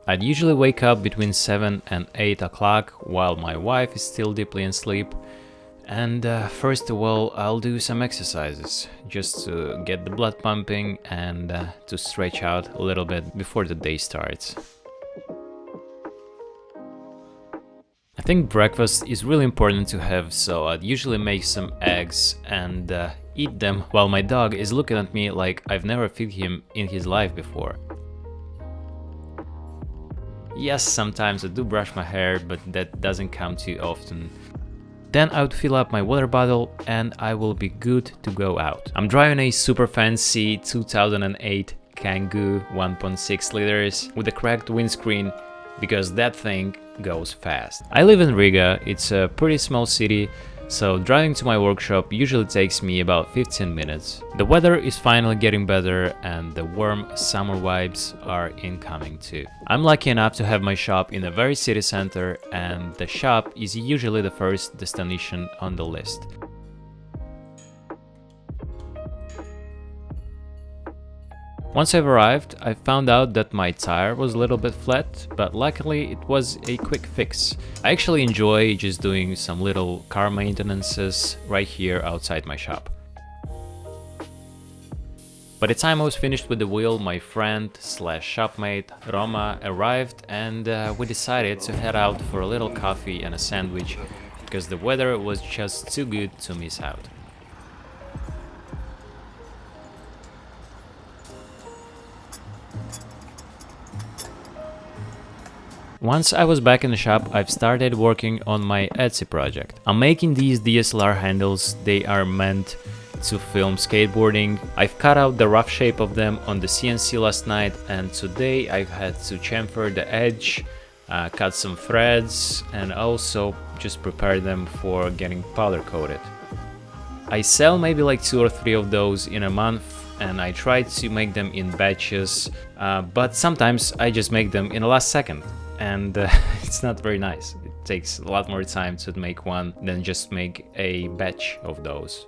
I'd usually wake up between 7 and 8 o'clock while my wife is still deeply asleep. And first of all, I'll do some exercises just to get the blood pumping and to stretch out a little bit before the day starts. I think breakfast is really important to have, so I'd usually make some eggs and eat them while my dog is looking at me like I've never fed him in his life before. Yes, sometimes I do brush my hair, but that doesn't come too often. Then I would fill up my water bottle and I will be good to go out. I'm driving a super fancy 2008 Kangoo 1.6 liters with a cracked windscreen because that thing goes fast. I live in Riga, it's a pretty small city, so driving to my workshop usually takes me about 15 minutes. The weather is finally getting better and the warm summer vibes are incoming too. I'm lucky enough to have my shop in a very city center, and the shop is usually the first destination on the list. Once I've arrived, I found out that my tire was a little bit flat, but luckily it was a quick fix. I actually enjoy just doing some little car maintenances right here outside my shop. By the time I was finished with the wheel, my friend slash shopmate Roma arrived, and we decided to head out for a little coffee and a sandwich because the weather was just too good to miss out. Once I was back in the shop, I've started working on my Etsy project. I'm making these DSLR handles. They are meant to film skateboarding. I've cut out the rough shape of them on the CNC last night, and today I've had to chamfer the edge, cut some threads, and also just prepare them for getting powder coated. I sell maybe like 2 or 3 of those in a month, and I try to make them in batches, but sometimes I just make them in the last second. And it's not very nice. It takes a lot more time to make one than just make a batch of those.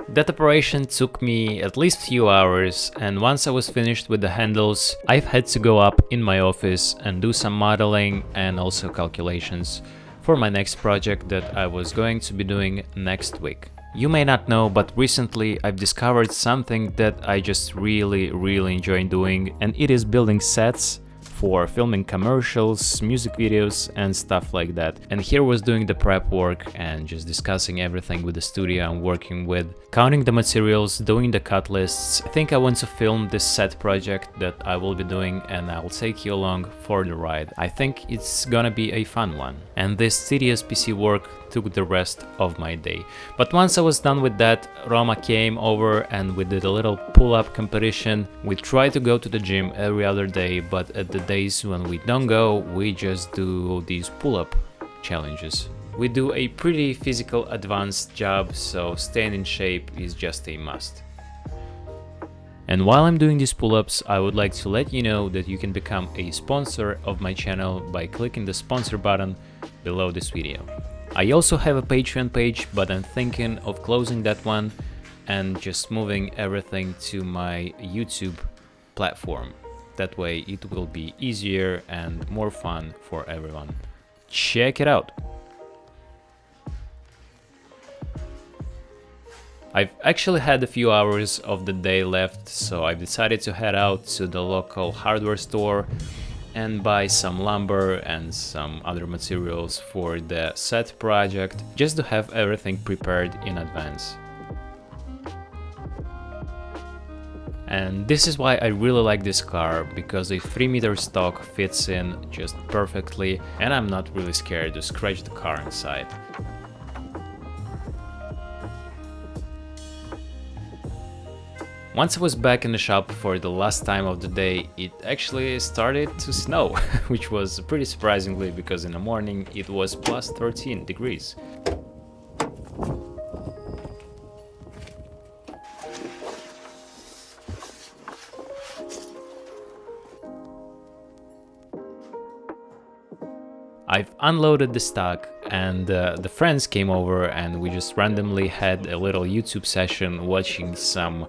That operation took me at least few hours, and once I was finished with the handles, I've had to go up in my office and do some modeling and also calculations for my next project that I was going to be doing next week. You may not know, but recently I've discovered something that I just really enjoy doing, and it is building sets for filming commercials, music videos and stuff like that. And here was doing the prep work and just discussing everything with the studio I'm working with, counting the materials, doing the cut lists. I think I want to film this set project that I will be doing, and I'll take you along for the ride. I think it's gonna be a fun one. And this tedious PC work took the rest of my day. But once I was done with that, Roma came over and we did a little pull-up competition. We try to go to the gym every other day, but at the days when we don't go, we just do these pull-up challenges. We do a pretty physical advanced job, so staying in shape is just a must. And while I'm doing these pull-ups, I would like to let you know that you can become a sponsor of my channel by clicking the sponsor button below this video. I also have a Patreon page, but I'm thinking of closing that one and just moving everything to my YouTube platform. That way it will be easier and more fun for everyone. Check it out! I've actually had a few hours of the day left, so I've decided to head out to the local hardware store and buy some lumber and some other materials for the set project, just to have everything prepared in advance. And this is why I really like this car, because a 3-meter stock fits in just perfectly and I'm not really scared to scratch the car inside. Once I was back in the shop for the last time of the day, it actually started to snow, which was pretty surprisingly because in the morning it was plus 13 degrees. I've unloaded the stock and the friends came over and we just randomly had a little YouTube session watching some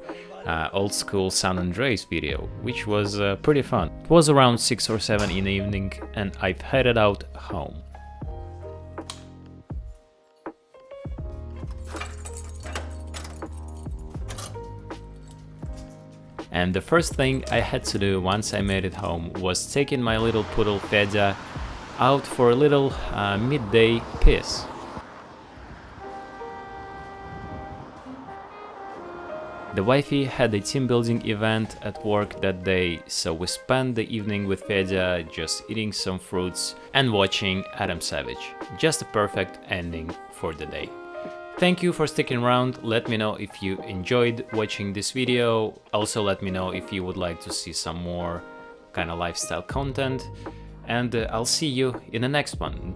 old school San Andreas video, which was pretty fun. It was around 6 or 7 in the evening and I've headed out home. And the first thing I had to do once I made it home was taking my little poodle Fedya out for a little midday piss. The wifey had a team building event at work that day, so we spent the evening with Fedya just eating some fruits and watching Adam Savage. Just a perfect ending for the day. Thank you for sticking around. Let me know if you enjoyed watching this video. Also let me know if you would like to see some more kind of lifestyle content. And I'll see you in the next one.